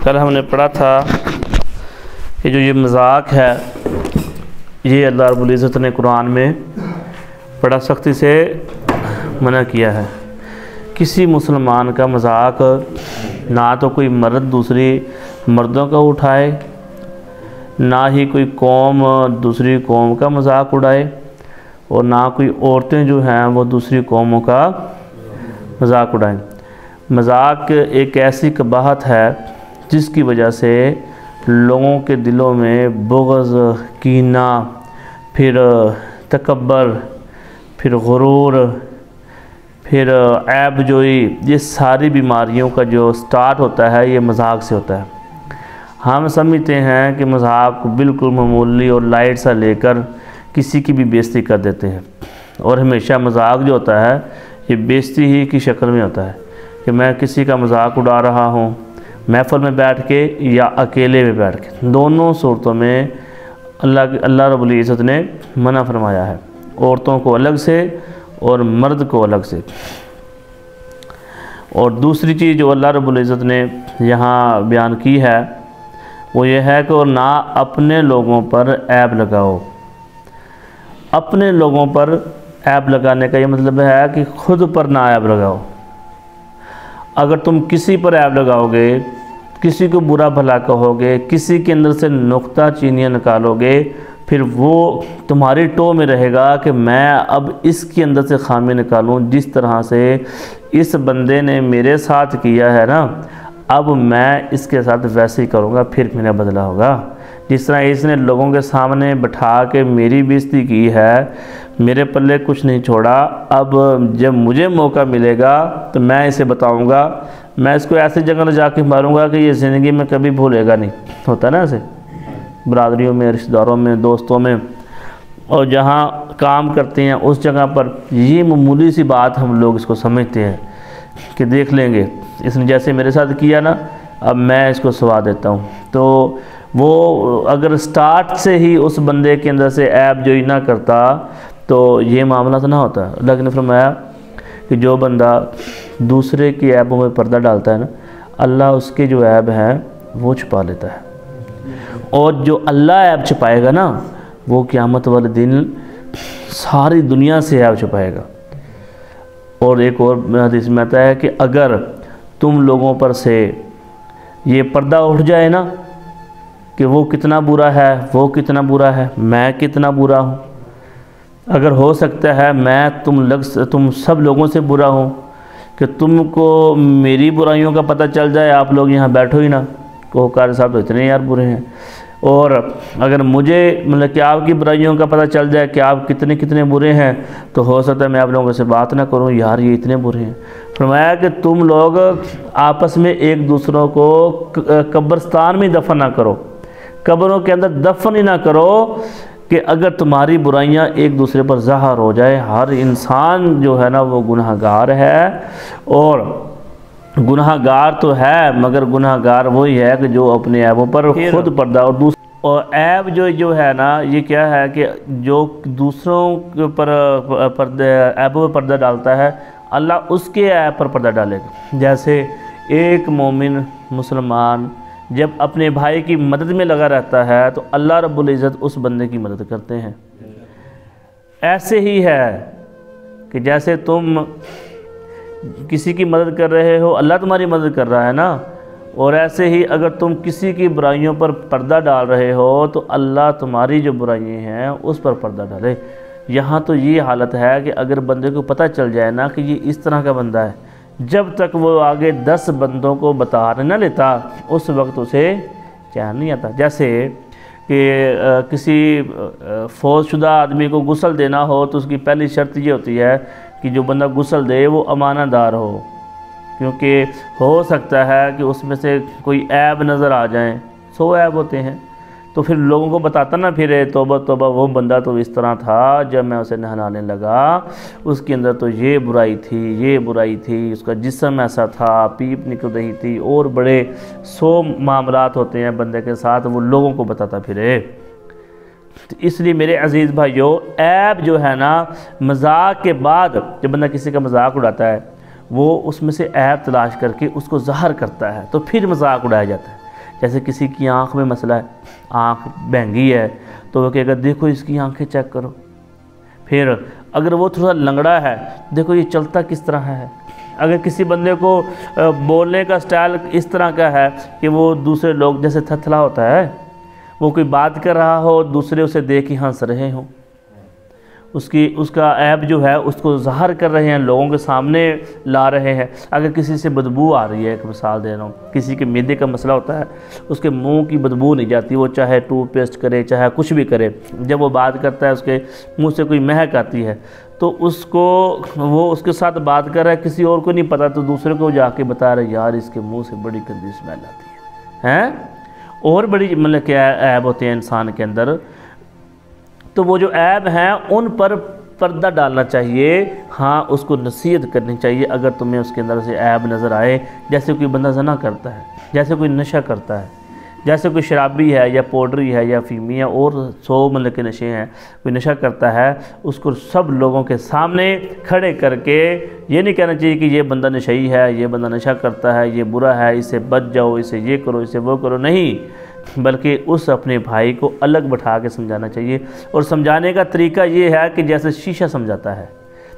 کل ہم نے پڑھا تھا کہ جو یہ مذاق ہے یہ اللہ رب العزت نے قرآن میں بڑا سختی سے منع کیا ہے۔ کسی مسلمان کا مذاق نہ تو کوئی مرد دوسری مردوں کا اٹھائے، نہ ہی کوئی قوم دوسری قوم کا مذاق اڑائے، اور نہ کوئی عورتیں جو ہیں وہ دوسری قوموں کا مذاق اڑائیں۔ مذاق ایک ایسی قباحت ہے جس کی وجہ سے لوگوں کے دلوں میں بغض، کینہ، پھر تکبر، پھر غرور، پھر عیب جوئی، یہ ساری بیماریوں کا جو سٹارٹ ہوتا ہے یہ مذاق سے ہوتا ہے۔ ہم سمجھتے ہیں کہ مذاق بالکل معمولی اور لائٹ سا لے کر کسی کی بھی بےزتی کر دیتے ہیں، اور ہمیشہ مذاق جو ہوتا ہے یہ بےزتی ہی کی شکل میں ہوتا ہے کہ میں کسی کا مذاق اڑا رہا ہوں محفل میں بیٹھ کے یا اکیلے میں بیٹھ کے، دونوں صورتوں میں اللہ رب العزت نے منع فرمایا ہے، عورتوں کو الگ سے اور مرد کو الگ سے۔ اور دوسری چیز جو اللہ رب العزت نے یہاں بیان کی ہے وہ یہ ہے کہ اور نہ اپنے لوگوں پر عیب لگاؤ۔ اپنے لوگوں پر عیب لگانے کا یہ مطلب ہے کہ خود پر نہ عیب لگاؤ۔ اگر تم کسی پر عیب لگاؤ گے، کسی کو برا بھلا کہو گے، کسی کے اندر سے نقطہ چینیاں نکالو گے، پھر وہ تمہاری ٹو میں رہے گا کہ میں اب اس کے اندر سے خامی نکالوں، جس طرح سے اس بندے نے میرے ساتھ کیا ہے نا، اب میں اس کے ساتھ ویسے ہی کروں گا، پھر میرا بدلہ ہوگا۔ جس طرح اس نے لوگوں کے سامنے بٹھا کے میری بےزتی کی ہے، میرے پلے کچھ نہیں چھوڑا، اب جب مجھے موقع ملے گا تو میں اسے بتاؤں گا، میں اس کو ایسی جگہ جا کے ماروں گا کہ یہ زندگی میں کبھی بھولے گا نہیں۔ ہوتا نا ایسے برادریوں میں، رشتہ داروں میں، دوستوں میں، اور جہاں کام کرتے ہیں اس جگہ پر یہ معمولی سی بات ہم لوگ اس کو سمجھتے ہیں کہ دیکھ لیں گے، اس نے جیسے میرے ساتھ کیا نا اب میں اس کو سوا دیتا ہوں۔ تو وہ اگر سٹارٹ سے ہی اس بندے کے اندر سے عیب جوئی نہ کرتا تو یہ معاملہ تو نہ ہوتا۔ اللہ نے فرمایا کہ جو بندہ دوسرے کی عیبوں میں پردہ ڈالتا ہے نا، اللہ اس کے جو عیب ہیں وہ چھپا لیتا ہے، اور جو اللہ عیب چھپائے گا نا وہ قیامت والے دن ساری دنیا سے عیب چھپائے گا۔ اور ایک اور حدیث میں آتا ہے کہ اگر تم لوگوں پر سے یہ پردہ اٹھ جائے نا کہ وہ کتنا برا ہے، وہ کتنا برا ہے، میں کتنا برا ہوں، اگر ہو سکتا ہے میں تم سب لوگوں سے برا ہوں کہ تم کو میری برائیوں کا پتہ چل جائے، آپ لوگ یہاں بیٹھو ہی نا کہ قاری صاحب تو اتنے یار برے ہیں، اور اگر مجھے مطلب کہ آپ کی برائیوں کا پتہ چل جائے کہ آپ کتنے برے ہیں تو ہو سکتا ہے میں آپ لوگوں سے بات نہ کروں، یار یہ اتنے برے ہیں۔ فرمایا کہ تم لوگ آپس میں ایک دوسروں کو قبرستان میں دفن نہ کرو، قبروں کے اندر دفن ہی نہ کرو کہ اگر تمہاری برائیاں ایک دوسرے پر ظاہر ہو جائے۔ ہر انسان جو ہے نا وہ گناہ گار ہے، اور گناہ گار تو ہے مگر گناہ گار وہی ہے کہ جو اپنے عیبوں پر خود پردہ اور عیب جو ہے نا یہ کیا ہے کہ جو دوسروں کے پر عیبوں پر پردہ ڈالتا ہے اللہ اس کے عیب پر پردہ ڈالے گا۔ جیسے ایک مومن مسلمان جب اپنے بھائی کی مدد میں لگا رہتا ہے تو اللہ رب العزت اس بندے کی مدد کرتے ہیں۔ ایسے ہی ہے کہ جیسے تم کسی کی مدد کر رہے ہو اللہ تمہاری مدد کر رہا ہے نا، اور ایسے ہی اگر تم کسی کی برائیوں پر پردہ ڈال رہے ہو تو اللہ تمہاری جو برائیاں ہیں اس پر پردہ ڈالے۔ یہاں تو یہ حالت ہے کہ اگر بندے کو پتہ چل جائے نا کہ یہ اس طرح کا بندہ ہے، جب تک وہ آگے 10 بندوں کو بتا نہ لیتا اس وقت اسے چین نہیں آتا۔ جیسے کہ کسی فوت شدہ آدمی کو غسل دینا ہو تو اس کی پہلی شرط یہ ہوتی ہے کہ جو بندہ غسل دے وہ امانت دار ہو، کیونکہ ہو سکتا ہے کہ اس میں سے کوئی عیب نظر آ جائیں، 100 عیب ہوتے ہیں، تو پھر لوگوں کو بتاتا نہ پھرے توبہ توبہ وہ بندہ تو اس طرح تھا جب میں اسے نہلانے لگا اس کے اندر تو یہ برائی تھی، یہ برائی تھی، اس کا جسم ایسا تھا، پیپ نکل رہی تھی، اور بڑے 100 معاملات ہوتے ہیں بندے کے ساتھ، وہ لوگوں کو بتاتا پھرے۔ تو اس لیے میرے عزیز بھائیو، عیب جو ہے نا مذاق کے بعد جب بندہ کسی کا مذاق اڑاتا ہے وہ اس میں سے عیب تلاش کر کے اس کو ظاہر کرتا ہے تو پھر مذاق اڑایا جاتا ہے۔ جیسے کسی کی آنکھ میں مسئلہ ہے، آنکھ بہنگی ہے تو وہ کہے گا دیکھو اس کی آنکھیں چیک کرو۔ پھر اگر وہ تھوڑا لنگڑا ہے، دیکھو یہ چلتا کس طرح ہے۔ اگر کسی بندے کو بولنے کا سٹائل اس طرح کا ہے کہ وہ دوسرے لوگ جیسے تھتھلا ہوتا ہے، وہ کوئی بات کر رہا ہو دوسرے اسے دیکھ کے ہنس رہے ہوں، اس کا عیب جو ہے اس کو ظاہر کر رہے ہیں، لوگوں کے سامنے لا رہے ہیں۔ اگر کسی سے بدبو آ رہی ہے، ایک مثال دے رہا ہوں، کسی کے معدے کا مسئلہ ہوتا ہے، اس کے منہ کی بدبو نہیں جاتی، وہ چاہے ٹوتھ پیسٹ کرے چاہے کچھ بھی کرے، جب وہ بات کرتا ہے اس کے منہ سے کوئی مہک آتی ہے تو وہ اس کے ساتھ بات کر رہا ہے، کسی اور کو نہیں پتا تو دوسرے کو جا کے بتا رہا ہے یار اس کے منہ سے بڑی گندی اسمیل آتی ہے، اور بڑی مطلب کیا عیب ہوتے ہیں انسان کے اندر۔ تو وہ جو عیب ہیں ان پر پردہ ڈالنا چاہیے، ہاں اس کو نصیحت کرنی چاہیے اگر تمہیں اس کے اندر سے عیب نظر آئے، جیسے کوئی بندہ زنا کرتا ہے، جیسے کوئی نشہ کرتا ہے، جیسے کوئی شرابی ہے یا پوڈری ہے یا فیمی ہے اور 100 مطلب کے نشے ہیں، کوئی نشہ کرتا ہے، اس کو سب لوگوں کے سامنے کھڑے کر کے یہ نہیں کہنا چاہیے کہ یہ بندہ نشئی ہے، یہ بندہ نشہ کرتا ہے، یہ برا ہے، اس سے بچ جاؤ، اسے یہ کرو، اسے وہ کرو، نہیں، بلکہ اس اپنے بھائی کو الگ بٹھا کے سمجھانا چاہیے۔ اور سمجھانے کا طریقہ یہ ہے کہ جیسے شیشہ سمجھاتا ہے،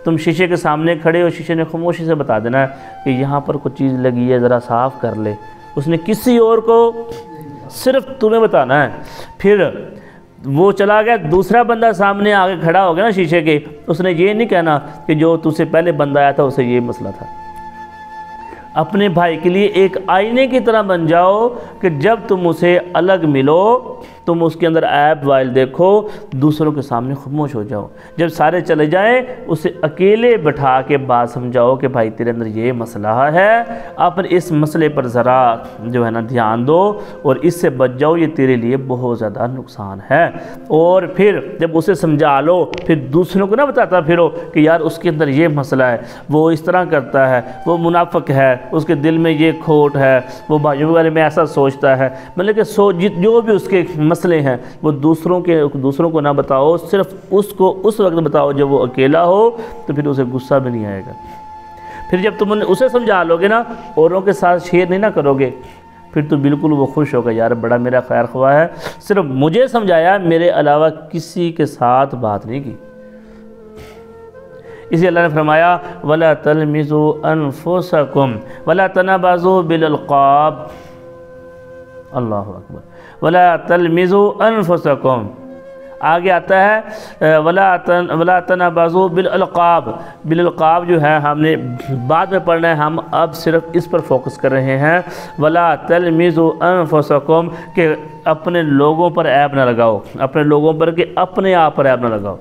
تم شیشے کے سامنے کھڑے ہو، شیشے نے خاموشی سے بتا دینا ہے کہ یہاں پر کوئی چیز لگی ہے ذرا صاف کر لے، اس نے کسی اور کو صرف تمہیں بتانا ہے۔ پھر وہ چلا گیا، دوسرا بندہ سامنے آگے کھڑا ہو گیا نا شیشے کے، اس نے یہ نہیں کہنا کہ جو تجھ سے پہلے بندہ آیا تھا اسے یہ مسئلہ تھا۔ اپنے بھائی کے لیے ایک آئینے کی طرح بن جاؤ کہ جب تم اسے الگ ملو تم اس کے اندر عیب وائل دیکھو، دوسروں کے سامنے خاموش ہو جاؤ، جب سارے چلے جائیں اسے اکیلے بٹھا کے بات سمجھاؤ کہ بھائی تیرے اندر یہ مسئلہ ہے، اپنے اس مسئلے پر ذرا جو ہے نا دھیان دو اور اس سے بچ جاؤ، یہ تیرے لیے بہت زیادہ نقصان ہے۔ اور پھر جب اسے سمجھا لو پھر دوسروں کو نہ بتاتا پھرو کہ یار اس کے اندر یہ مسئلہ ہے، وہ اس طرح کرتا ہے، وہ منافق ہے، اس کے دل میں یہ کھوٹ ہے، وہ بھائیوں کے بارے میں ایسا سوچتا ہے، مطلب کہ جو بھی اس کے مسئلے ہیں وہ دوسروں کو نہ بتاؤ، صرف اس کو اس وقت بتاؤ جب وہ اکیلا ہو، تو پھر اسے غصہ بھی نہیں آئے گا۔ پھر جب تم اسے سمجھا لو گے نا، اوروں کے ساتھ شیئر نہیں نہ کرو گے، پھر تو بالکل وہ خوش ہوگا یار بڑا میرا خیر خواہ ہے، صرف مجھے سمجھایا، میرے علاوہ کسی کے ساتھ بات نہیں کی۔ اسی اللہ نے فرمایا وَلَا تَلْمِزُوا أَنفُسَكُمْ وَلَا تَنَابَزُوا بِالْأَلْقَابِ، اللہ اکبر، وَلَا تَلْمِزُوا أَنفُسَكُمْ، آگے آتا ہے وَلَا تَنَابَزُوا بِالْأَلْقَابِ، بالالقاب جو ہے ہم نے بعد میں پڑھنا ہے، ہم اب صرف اس پر فوکس کر رہے ہیں۔ وَلَا تَلْمِزُوا أَنفُسَكُمْ کہ اپنے لوگوں پر عیب نہ لگاؤ، اپنے لوگوں پر کہ اپنے آپ پر عیب نہ لگاؤ۔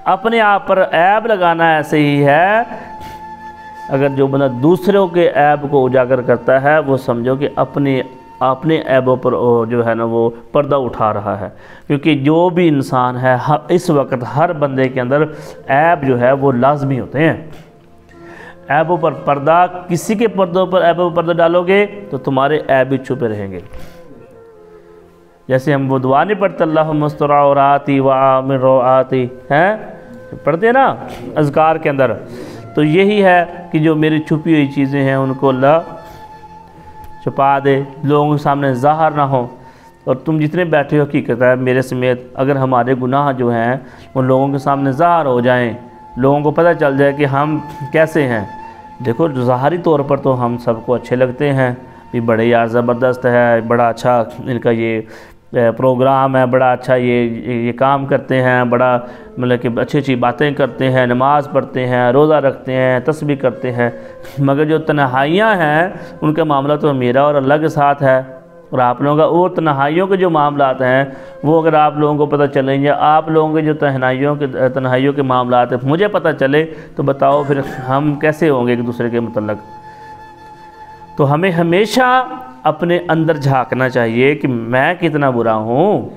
اپنے آپ پر عیب لگانا ایسے ہی ہے، اگر جو بندہ دوسروں کے عیب کو اجاگر کرتا ہے وہ سمجھو کہ اپنے عیبوں پر جو ہے نا وہ پردہ اٹھا رہا ہے، کیونکہ جو بھی انسان ہے اس وقت ہر بندے کے اندر عیب جو ہے وہ لازمی ہوتے ہیں۔ عیبوں پر پردہ، کسی کے پردوں پر عیبوں پر پردہ ڈالو گے تو تمہارے عیب بھی چھپے رہیں گے۔ جیسے ہم وہ دعا نہیں پڑھتے اللہم استر عوراتی وآمن روعاتی، ہیں پڑھتے ہیں نا اذکار کے اندر، تو یہی ہے کہ جو میری چھپی ہوئی چیزیں ہیں ان کو اللہ چھپا دے، لوگوں کے سامنے ظاہر نہ ہو۔ اور تم جتنے بیٹھے ہو حقیقت ہے میرے سمیت، اگر ہمارے گناہ جو ہیں وہ لوگوں کے سامنے ظاہر ہو جائیں، لوگوں کو پتہ چل جائے کہ ہم کیسے ہیں، دیکھو ظاہری طور پر تو ہم سب کو اچھے لگتے ہیں، بھی بڑے یار زبردست ہے، بڑا اچھا ان کا یہ پروگرام ہے، بڑا اچھا یہ کام کرتے ہیں، بڑا مطلب کہ اچھی اچھی باتیں کرتے ہیں، نماز پڑھتے ہیں، روزہ رکھتے ہیں، تسبیح کرتے ہیں، مگر جو تنہائیاں ہیں ان کا معاملہ تو میرا اور اللہ کے ساتھ ہے، اور آپ لوگوں کا وہ تنہائیوں کے جو معاملات ہیں وہ اگر آپ لوگوں کو پتہ چلیں یا آپ لوگوں کے جو تنہائیوں کے معاملات ہیں مجھے پتہ چلے تو بتاؤ پھر ہم کیسے ہوں گے ایک دوسرے کے متعلق۔ تو ہمیں ہمیشہ اپنے اندر جھانکنا چاہیے کہ میں کتنا برا ہوں،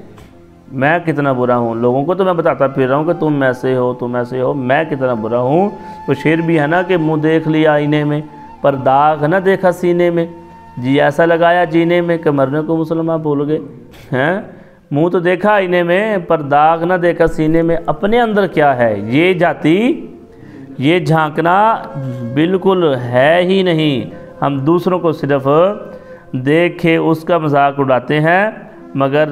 میں کتنا برا ہوں، لوگوں کو تو میں بتاتا پھر رہا ہوں کہ تم ایسے ہو، تم ایسے ہو، میں کتنا برا ہوں۔ تو شعر بھی ہے نا کہ منہ دیکھ لیا آئینے میں پر داغ نہ دیکھا سینے میں، جی ایسا لگایا جینے میں کہ مرنے کو مسلمان بھول گئے، ہیں منہ تو دیکھا آئینے میں پر داغ نہ دیکھا سینے میں، اپنے اندر کیا ہے یہ جاتی یہ جھانکنا بالکل ہے ہی نہیں، ہم دوسروں کو صرف دیکھ کے اس کا مذاق اڑاتے ہیں، مگر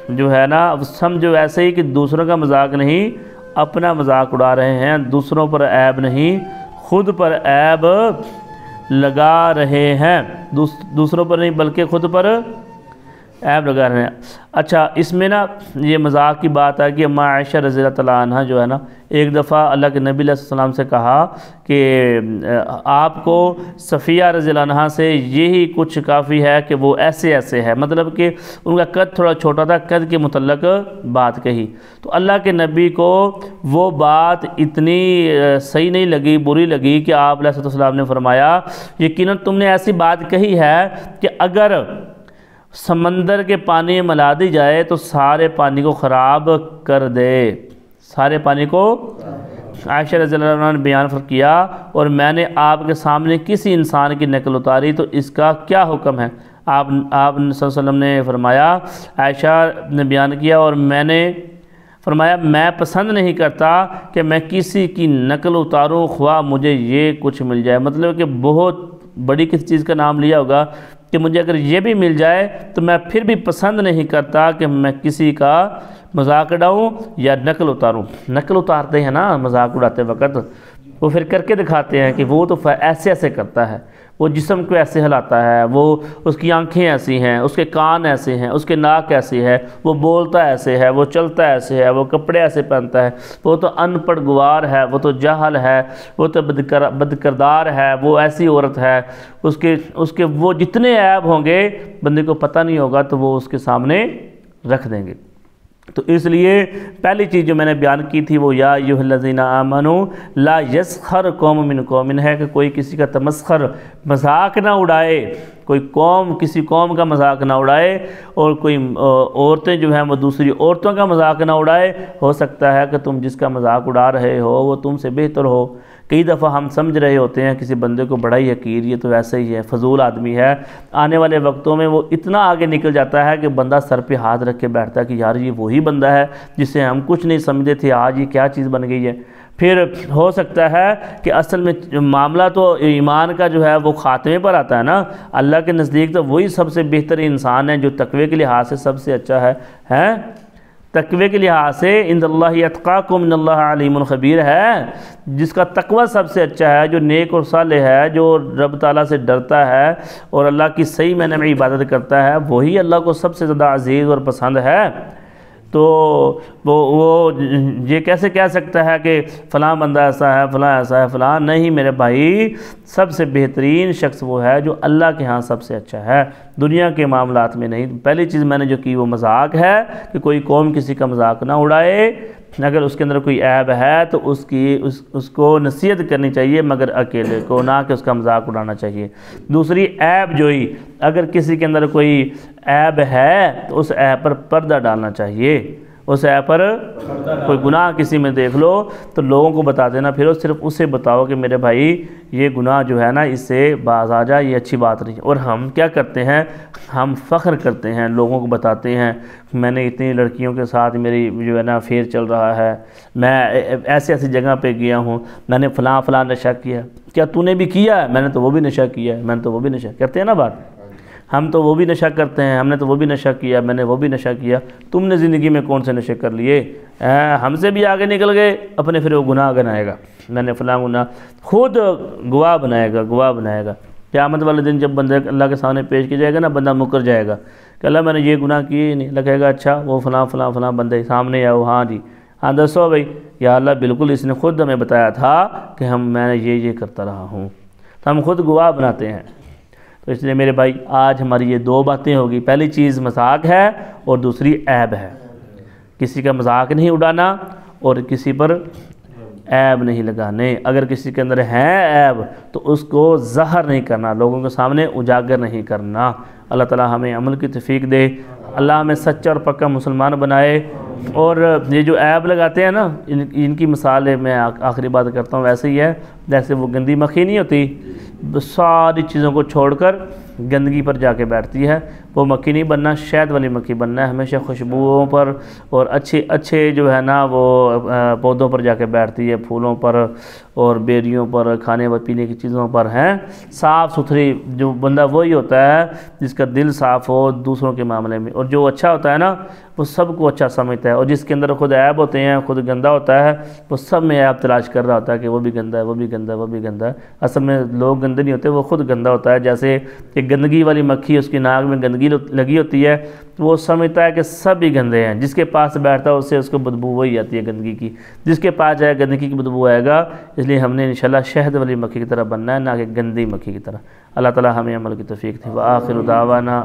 جو ہے نا سمجھو ایسے ہی کہ دوسروں کا مذاق نہیں، اپنا مذاق اڑا رہے ہیں، دوسروں پر عیب نہیں خود پر عیب لگا رہے ہیں، دوسروں پر نہیں بلکہ خود پر عیب لگا رہے ہیں۔ اچھا اس میں نا یہ مذاق کی بات ہے کہ اماں عائشہ رضی اللہ تعالیٰ عنہ جو ہے نا ایک دفعہ اللہ کے نبی علیہ السلام سے کہا کہ آپ کو صفیہ رضی اللہ عنہ سے یہی کچھ کافی ہے کہ وہ ایسے ایسے ہے، مطلب کہ ان کا قد تھوڑا چھوٹا تھا، قد کے متعلق بات کہی تو اللہ کے نبی کو وہ بات اتنی صحیح نہیں لگی، بری لگی کہ آپ علیہ السلام نے فرمایا یقیناً تم نے ایسی بات کہی ہے کہ اگر سمندر کے پانی میں ملا دی جائے تو سارے پانی کو خراب کر دے، سارے پانی کو۔ عائشہ رضی اللہ عنہ نے بیان کیا اور میں نے آپ کے سامنے کسی انسان کی نقل اتاری تو اس کا کیا حکم ہے؟ آپ صلی اللہ علیہ وسلم نے فرمایا، عائشہ نے بیان کیا اور میں نے فرمایا میں پسند نہیں کرتا کہ میں کسی کی نقل اتاروں خواہ مجھے یہ کچھ مل جائے، مطلب کہ بہت بڑی کسی چیز کا نام لیا ہوگا کہ مجھے اگر یہ بھی مل جائے تو میں پھر بھی پسند نہیں کرتا کہ میں کسی کا مذاق اڑاؤں یا نقل اتاروں۔ نقل اتارتے ہیں نا مذاق اڑاتے وقت، وہ پھر کر کے دکھاتے ہیں کہ وہ تو ایسے ایسے کرتا ہے، وہ جسم کو ایسے ہلاتا ہے، وہ اس کی آنکھیں ایسی ہیں، اس کے کان ایسے ہیں، اس کے ناک ایسی ہے، وہ بولتا ایسے ہے، وہ چلتا ایسے ہے، وہ کپڑے ایسے پہنتا ہے، وہ تو ان پڑھ گوار ہے، وہ تو جاہل ہے، وہ تو بدکردار ہے، وہ ایسی عورت ہے، اس کے وہ جتنے عیب ہوں گے بندے کو پتہ نہیں ہوگا تو وہ اس کے سامنے رکھ دیں گے۔ تو اس لیے پہلی چیز جو میں نے بیان کی تھی وہ یا ایھا الذین آمنوا لا یسخر قوم من قوم ہے کہ کوئی کسی کا تمسخر مذاق نہ اڑائے، کوئی قوم کسی قوم کا مذاق نہ اڑائے، اور کوئی عورتیں جو ہیں وہ دوسری عورتوں کا مذاق نہ اڑائے۔ ہو سکتا ہے کہ تم جس کا مذاق اڑا رہے ہو وہ تم سے بہتر ہو۔ کئی دفعہ ہم سمجھ رہے ہوتے ہیں کسی بندے کو بڑا ہی حقیر، یہ تو ویسے ہی ہے، فضول آدمی ہے، آنے والے وقتوں میں وہ اتنا آگے نکل جاتا ہے کہ بندہ سر پہ ہاتھ رکھ کے بیٹھتا ہے کہ یار یہ وہی بندہ ہے جس سے ہم کچھ نہیں سمجھتے تھے، آج یہ کیا چیز بن گئی ہے۔ پھر ہو سکتا ہے کہ اصل میں معاملہ تو ایمان کا جو ہے وہ خاتمے پر آتا ہے نا، اللہ کے نزدیک تو وہی سب سے بہترین انسان ہے جو تقوی کے لحاظ سے سب سے اچھا ہے، تقوی کے لحاظ سے ان اللہ اتقاکم ان اللہ علیم خبیر ہے، جس کا تقوی سب سے اچھا ہے، جو نیک اور صالح ہے، جو رب تعالیٰ سے ڈرتا ہے اور اللہ کی صحیح معنی میں عبادت کرتا ہے، وہی اللہ کو سب سے زیادہ عزیز اور پسند ہے۔ تو وہ یہ کیسے کہہ سکتا ہے کہ فلاں بندہ ایسا ہے، فلاں ایسا ہے، فلاں نہیں میرے بھائی، سب سے بہترین شخص وہ ہے جو اللہ کے ہاں سب سے اچھا ہے، دنیا کے معاملات میں نہیں۔ پہلی چیز میں نے جو کی وہ مذاق ہے کہ کوئی قوم کسی کا مذاق نہ اڑائے، اگر اس کے اندر کوئی عیب ہے تو اس کو نصیحت کرنی چاہیے، مگر اکیلے کو، نہ کہ اس کا مذاق اڑانا چاہیے۔ دوسری عیب جوئی، اگر کسی کے اندر کوئی عیب ہے تو اس عیب پر پردہ ڈالنا چاہیے، اس عیب پر کوئی گناہ کسی میں دیکھ لو تو لوگوں کو بتا دینا، پھر صرف اسے بتاؤ کہ میرے بھائی یہ گناہ جو ہے نا اس سے باز آ جا، یہ اچھی بات نہیں۔ اور ہم کیا کرتے ہیں، ہم فخر کرتے ہیں، لوگوں کو بتاتے ہیں میں نے اتنی لڑکیوں کے ساتھ میری جو ہے نا افیئر چل رہا ہے، میں ایسی جگہ پہ گیا ہوں، میں نے فلاں نشہ کیا۔ کیا تو نے بھی کیا ہے؟ میں نے تو وہ بھی نشہ کیا ہے، میں نے تو وہ بھی نشہ کرتے ہیں نا بات، ہم تو وہ بھی نشہ کرتے ہیں، ہم نے تو وہ بھی نشہ کیا، میں نے وہ بھی نشہ کیا۔ تم نے زندگی میں کون سے نشے کر لیے؟ ہم سے بھی آگے نکل گئے اپنے، پھر وہ گناہ گنائے گا، میں نے فلاں گناہ، خود گواہ بنائے گا۔ قیامت والے دن جب بندے اللہ کے سامنے پیش کیا جائے گا نا، بندہ مکر جائے گا کہ اللہ میں نے یہ گناہ کیے ہی نہیں۔ اللہ کہے گا اچھا وہ فلاں بندے سامنے آؤ، ہاں جی ہاں دسو بھائی، یا اللہ بالکل اس نے خود ہمیں بتایا تھا کہ میں نے یہ کرتا رہا ہوں، تو ہم خود گواہ بناتے ہیں۔ تو اس لیے میرے بھائی آج ہماری یہ دو باتیں ہوگی، پہلی چیز مذاق ہے اور دوسری عیب ہے، کسی کا مذاق نہیں اڑانا اور کسی پر عیب نہیں لگانے۔ اگر کسی کے اندر ہے عیب تو اس کو ظاہر نہیں کرنا، لوگوں کے سامنے اجاگر نہیں کرنا۔ اللہ تعالی ہمیں عمل کی توفیق دے، اللہ ہمیں سچا اور پکا مسلمان بنائے۔ اور یہ جو عیب لگاتے ہیں نا، ان کی مثال ہے، میں آخری بات کرتا ہوں، ویسے ہی ہے جیسے وہ گندی مکھی نہیں ہوتی، ساری چیزوں کو چھوڑ کر گندگی پر جا کے بیٹھتی ہے، وہ مکھی نہیں بننا، شہد والی مکھی بننا ہے، ہمیشہ خوشبوؤں پر اور اچھے جو ہے نا وہ پودوں پر جا کے بیٹھتی ہے، پھولوں پر اور بیریوں پر، کھانے و پینے کی چیزوں پر ہیں، صاف ستھری جو بندہ وہی ہوتا ہے جس کا دل صاف ہو دوسروں کے معاملے میں، اور جو اچھا ہوتا ہے نا وہ سب کو اچھا سمجھتا ہے، اور جس کے اندر خود عیب ہوتے ہیں، خود گندا ہوتا ہے، وہ سب میں عیب تلاش کر رہا ہوتا ہے کہ وہ بھی گندا ہے، وہ بھی گندا ہے، وہ بھی گندا ہے۔ اصل میں لوگ گندے نہیں ہوتے، وہ خود گندا ہوتا ہے۔ جیسے کہ گندگی والی مکھی، اس کی ناک میں گندگی لگی ہوتی ہے تو وہ سمجھتا ہے کہ سب ہی گندے ہیں، جس کے پاس بیٹھتا ہے اس کو بدبو وہی آتی ہے گندگی کی، جس کے پاس جائے گندگی کی بدبو آئے گا۔ اس لیے ہم نے انشاءاللہ شہد والی مکھی کی طرح بننا ہے، نہ کہ گندی مکھی کی طرح۔ اللہ تعالی ہمیں عمل کی توفیق دے۔ وآخر دعوانا